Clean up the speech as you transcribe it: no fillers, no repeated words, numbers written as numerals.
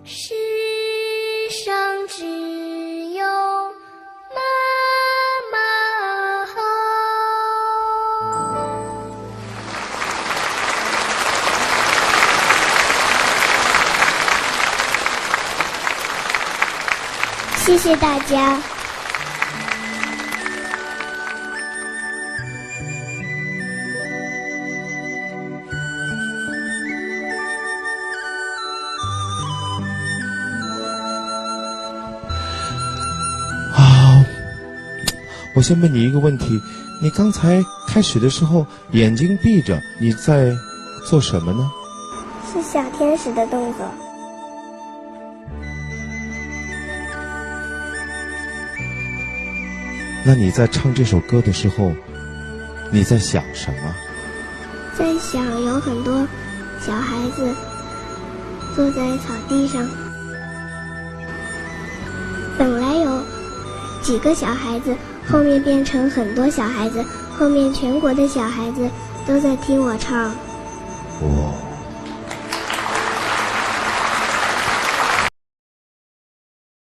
世上只有妈妈好。谢谢大家。我先问你一个问题，你刚才开始的时候眼睛闭着，你在做什么呢？是小天使的动作。那你在唱这首歌的时候，你在想什么？在想有很多小孩子坐在草地上，本来有几个小孩子，后面变成很多小孩子，后面全国的小孩子都在听我唱。哇。